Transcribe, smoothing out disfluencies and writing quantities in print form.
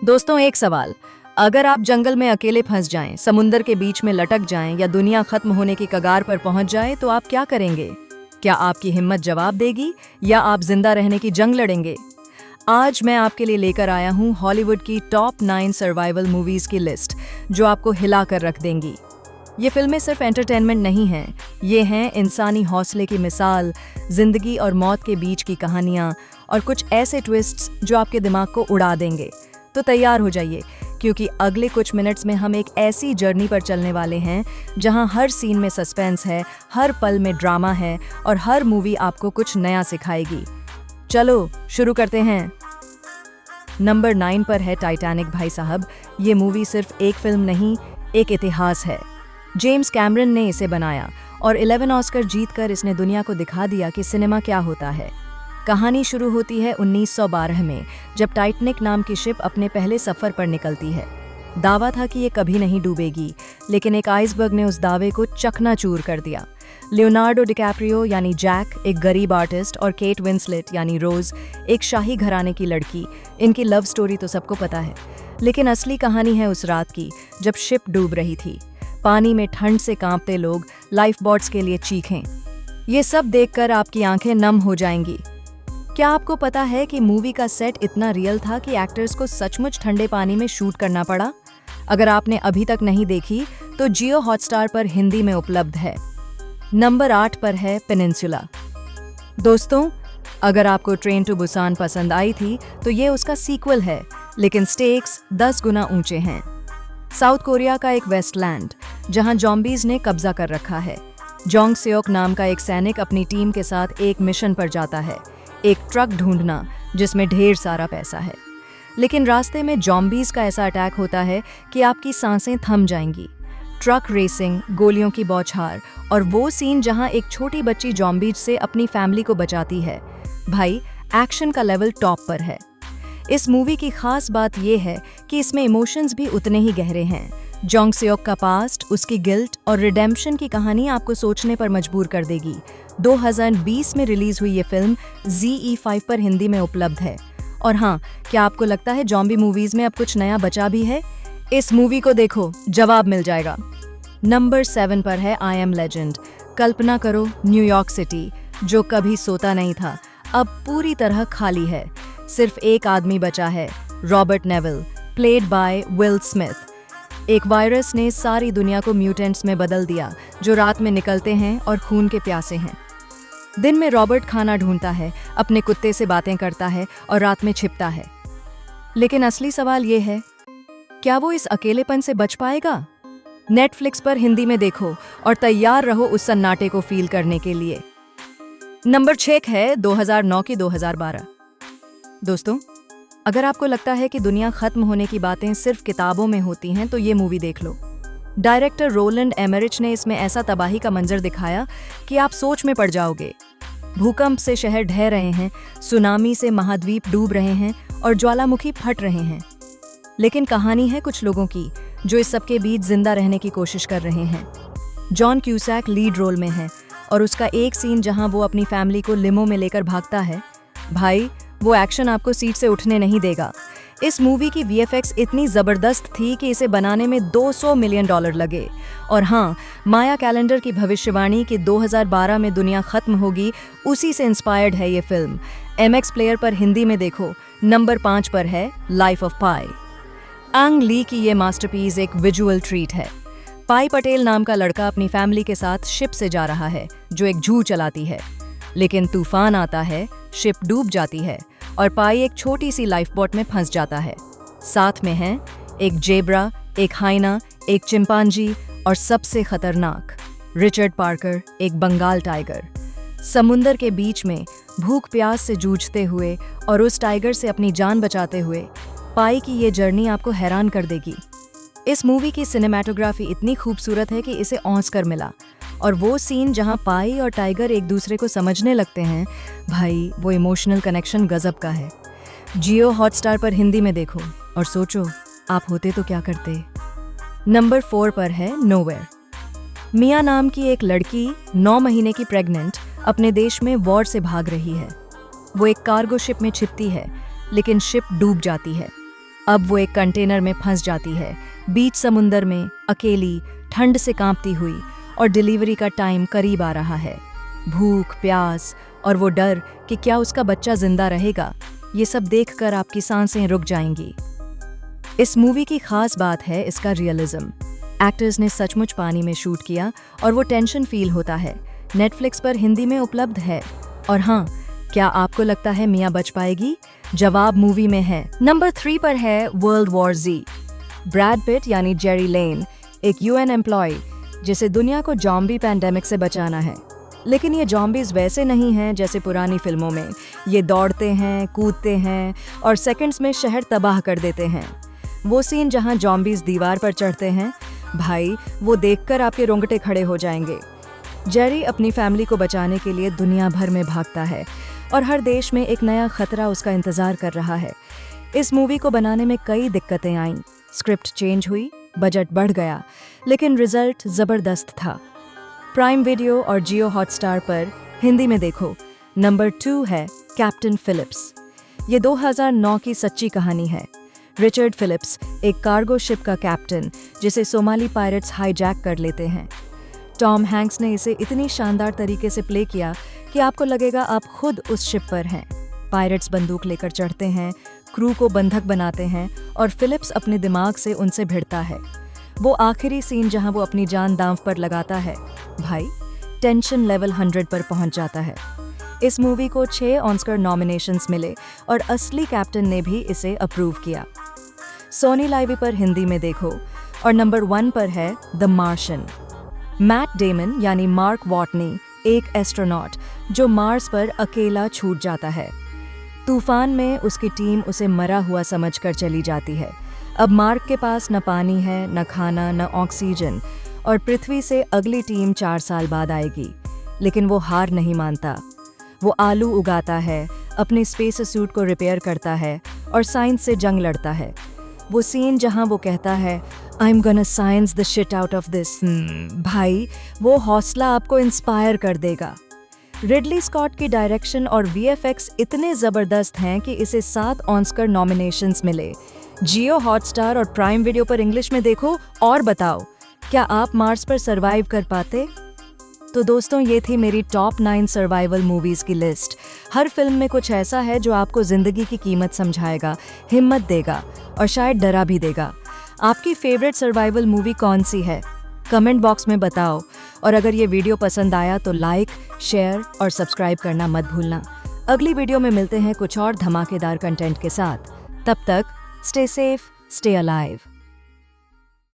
दोस्तों, एक सवाल। अगर आप जंगल में अकेले फंस जाएं, समुंदर के बीच में लटक जाएं या दुनिया खत्म होने की कगार पर पहुंच जाए तो आप क्या करेंगे? क्या आपकी हिम्मत जवाब देगी या आप जिंदा रहने की जंग लड़ेंगे? आज मैं आपके लिए लेकर आया हूं हॉलीवुड की टॉप 9 सर्वाइवल मूवीज की लिस्ट, जो आपको हिला कर रख देंगी। ये फिल्में सिर्फ एंटरटेनमेंट नहीं हैं, ये हैं इंसानी हौसले की मिसाल, जिंदगी और मौत के बीच की कहानियां और कुछ ऐसे ट्विस्ट्स जो आपके दिमाग को उड़ा देंगे। तो तैयार हो जाइए, क्योंकि अगले कुछ मिनट्स में हम एक ऐसी जर्नी पर चलने वाले हैं जहां हर सीन में सस्पेंस है, हर पल में ड्रामा है और हर मूवी आपको कुछ नया सिखाएगी। चलो शुरू करते हैं। नंबर 9 पर है टाइटैनिक। भाई साहब, ये मूवी सिर्फ एक फिल्म नहीं, एक इतिहास है। जेम्स कैमरन ने इसे बनाया और 11 ऑस्कर जीतकर इसने दुनिया को दिखा दिया कि सिनेमा क्या होता है। कहानी शुरू होती है 1912 में, जब टाइटैनिक नाम की शिप अपने पहले सफर पर निकलती है। दावा था कि ये कभी नहीं डूबेगी, लेकिन एक आइसबर्ग ने उस दावे को चकनाचूर कर दिया। लियोनार्डो डिकैप्रियो यानी जैक एक गरीब आर्टिस्ट और केट विंसलेट यानी रोज एक शाही घराने की लड़की, इनकी लव स्टोरी तो सबको पता है। लेकिन असली कहानी है उस रात की, जब शिप डूब रही थी। पानी में ठंड से कांपते लोग लाइफ बोट्स के लिए चीखें। ये सब देखकर आपकी आंखें नम हो जाएंगी। क्या आपको पता है कि मूवी का सेट इतना रियल था कि एक्टर्स को सचमुच ठंडे पानी में शूट करना पड़ा? अगर आपने अभी तक नहीं देखी तो जियो हॉटस्टार पर हिंदी में उपलब्ध है। नंबर 8 पर है पेनिनसुला। दोस्तों, अगर आपको ट्रेन टू बुसान पसंद आई थी तो ये उसका सीक्वल है, लेकिन स्टेक्स 10 गुना ऊंचे हैं। साउथ कोरिया का एक वेस्टलैंड, जहां जॉम्बीज ने कब्जा कर रखा है। जोंग सेओक नाम का एक सैनिक अपनी टीम के साथ एक मिशन पर जाता है, एक ट्रक ढूंढना जिसमें ढेर सारा पैसा है। लेकिन रास्ते में जॉम्बीज का ऐसा अटैक होता है कि आपकी सांसें थम जाएंगी। ट्रक रेसिंग, गोलियों की बौछार और वो सीन जहां एक छोटी बच्ची जॉम्बीज से अपनी फैमिली को बचाती है। भाई, एक्शन का लेवल टॉप पर है। इस मूवी की खास बात यह है कि इसमें इमोशंस भी उतने ही गहरे हैं। जोंग सेओक का पास्ट, उसकी गिल्ट और रिडेम्पशन की कहानी आपको सोचने पर मजबूर कर देगी। 2020 में रिलीज हुई ये फिल्म ZE5 पर हिंदी में उपलब्ध है। और हाँ, क्या आपको लगता है जॉम्बी मूवीज में अब कुछ नया बचा भी है? इस मूवी को देखो, जवाब मिल जाएगा। नंबर 7 पर है आई एम लेजेंड। कल्पना करो, न्यूयॉर्क सिटी, जो कभी सोता नहीं था, अब पूरी तरह खाली है। सिर्फ एक आदमी बचा है, Robert Neville, played by will Smith. एक वायरस ने सारी दुनिया को म्यूटेंट्स में बदल दिया, जो रात में निकलते हैं और खून के प्यासे हैं। दिन में रॉबर्ट खाना ढूंढता है, अपने कुत्ते से बातें करता है और रात में छिपता है। लेकिन असली सवाल ये है, क्या वो इस अकेलेपन से बच पाएगा? नेटफ्लिक्स पर हिंदी में देखो और तैयार रहो उस सन्नाटे को फील करने के लिए। नंबर 6 है 2009 की 2012। दोस्तों, अगर आपको लगता है कि दुनिया खत्म होने की बातें सिर्फ किताबों में होती हैं तो ये मूवी देख लो। डायरेक्टर रोलैंड एमरिच ने इसमें ऐसा तबाही का मंजर दिखाया कि आप सोच में पड़ जाओगे। भूकंप से शहर ढह रहे हैं, सुनामी से महाद्वीप डूब रहे हैं और ज्वालामुखी फट रहे हैं। लेकिन कहानी है कुछ लोगों की जो इस सबके बीच जिंदा रहने की कोशिश कर रहे हैं। जॉन क्यूसैक लीड रोल में है और उसका एक सीन जहां वो अपनी फैमिली को लिमो में लेकर भागता है, भाई, वो एक्शन आपको सीट से उठने नहीं देगा। इस मूवी की VFX इतनी जबरदस्त थी कि इसे बनाने में $200 मिलियन लगे। और हाँ, माया कैलेंडर की भविष्यवाणी कि 2012 में दुनिया खत्म होगी, उसी से इंस्पायर्ड है ये फिल्म। MX प्लेयर पर हिंदी में देखो। नंबर 5 पर है लाइफ ऑफ पाई। अंग ली की ये मास्टरपीस एक विजुअल ट्रीट है। पाई पटेल नाम का लड़का अपनी फैमिली के साथ शिप से जा रहा है, जो एक जू चलाती है। लेकिन तूफान आता है, शिप डूब जाती है और पाई एक छोटी सी लाइफ बोट में फंस जाता है। साथ में हैं एक जेब्रा, एक हाइना, एक चिंपांजी और सबसे खतरनाक रिचर्ड पार्कर, एक बंगाल टाइगर। समुंदर के बीच में भूख प्यास से जूझते हुए और उस टाइगर से अपनी जान बचाते हुए पाई की ये जर्नी आपको हैरान कर देगी। इस मूवी की सिनेमैटोग्राफी इतनी खूबसूरत है कि इसे ऑस्कर मिला। और वो सीन जहां पाई और टाइगर एक दूसरे को समझने लगते हैं, भाई, वो इमोशनल कनेक्शन गजब का है। जियो हॉटस्टार पर हिंदी में देखो और सोचो, आप होते तो क्या करते। नंबर 4 पर है नोवेयर। मिया नाम की एक लड़की 9 महीने की प्रेग्नेंट अपने देश में वॉर से भाग रही है। वो एक कार्गो शिप में छिपती है, लेकिन शिप डूब जाती है। अब वो एक कंटेनर में फंस जाती है, बीच समुंदर में, अकेली, ठंड से कांपती हुई, और डिलीवरी का टाइम करीब आ रहा है। भूख, प्यास और वो डर कि क्या उसका बच्चा जिंदा रहेगा, ये सब देखकर आपकी सांसें रुक जाएंगी। इस मूवी की खास बात है इसका रियलिज्म। एक्टर्स ने सचमुच पानी में शूट किया और वो टेंशन फील होता है। नेटफ्लिक्स पर हिंदी में उपलब्ध है। और हाँ, क्या आपको लगता है मियाँ बच पाएगी? जवाब मूवी में है। नंबर 3 पर है world war Z। Brad Pitt यानी जेरी लेन एक UN एम्प्लॉय जिसे दुनिया को जॉम्बी पैंडेमिक से बचाना है। लेकिन ये जॉम्बीज वैसे नहीं हैं जैसे पुरानी फिल्मों में। ये दौड़ते हैं, कूदते हैं और सेकंड्स में शहर तबाह कर देते हैं। वो सीन जहाँ जॉम्बीज दीवार पर चढ़ते हैं, भाई वो देखकर आपके रोंगटे खड़े हो जाएंगे। जेरी अपनी फैमिली को बचाने के लिए दुनिया भर में भागता है और हर देश में एक नया खतरा उसका इंतजार कर रहा है। इस मूवी को बनाने में कई दिक्कतें आईं। स्क्रिप्ट चेंज हुई, बजट बढ़ गया, लेकिन रिजल्ट जबरदस्त था। प्राइम वीडियो और जियो हॉटस्टार पर हिंदी में देखो। नंबर 2 है कैप्टन फिलिप्स। ये 2009 की सच्ची कहानी है। रिचर्ड फिलिप्स एक कार्गो शिप का कैप्टन जिसे सोमाली पायरेट्स हाईजैक कर लेते हैं। टॉम हैंक्स ने इसे इतनी शानदार तरीके से प्ले किया कि आपको लगेगा आप खुद उस शिप पर हैं। पायरेट्स बंदूक लेकर चढ़ते हैं, क्रू को बंधक बनाते हैं और फिलिप्स अपने दिमाग से उनसे भिड़ता है। वो आखिरी सीन जहां वो अपनी जान दांव पर लगाता है, भाई टेंशन लेवल 100 पर पहुंच जाता है। इस मूवी को 6 ऑस्कर नॉमिनेशंस मिले और असली कैप्टन ने भी इसे अप्रूव किया। सोनी लाइव पर हिंदी में देखो। और नंबर 1 पर है द मार्शियन। मैट डेमन यानी मार्क वॉटनी एक एस्ट्रोनॉट जो मार्स पर अकेला छूट जाता है। तूफान में उसकी टीम उसे मरा हुआ समझकर चली जाती है। अब मार्क के पास न पानी है, न खाना, न ऑक्सीजन, और पृथ्वी से अगली टीम 4 साल बाद आएगी। लेकिन वो हार नहीं मानता। वो आलू उगाता है, अपने स्पेस सूट को रिपेयर करता है और साइंस से जंग लड़ता है। वो सीन जहां वो कहता है I am gonna science the shit out of this, भाई वो हौसला आपको इंस्पायर कर देगा। रिडली स्कॉट की डायरेक्शन और VFX इतने ज़बरदस्त हैं कि इसे 7 ऑस्कर नॉमिनेशंस मिले। जियो हॉटस्टार और प्राइम वीडियो पर इंग्लिश में देखो और बताओ, क्या आप मार्स पर सरवाइव कर पाते? तो दोस्तों, ये थी मेरी टॉप 9 सर्वाइवल मूवीज़ की लिस्ट। हर फिल्म में कुछ ऐसा है जो आपको ज़िंदगी की कीमत समझाएगा, हिम्मत देगा और शायद डरा भी देगा। आपकी फेवरेट सर्वाइवल मूवी कौन सी है? कमेंट बॉक्स में बताओ। और अगर ये वीडियो पसंद आया तो लाइक, शेयर और सब्सक्राइब करना मत भूलना। अगली वीडियो में मिलते हैं कुछ और धमाकेदार कंटेंट के साथ। तब तक स्टे सेफ, स्टे अलाइव।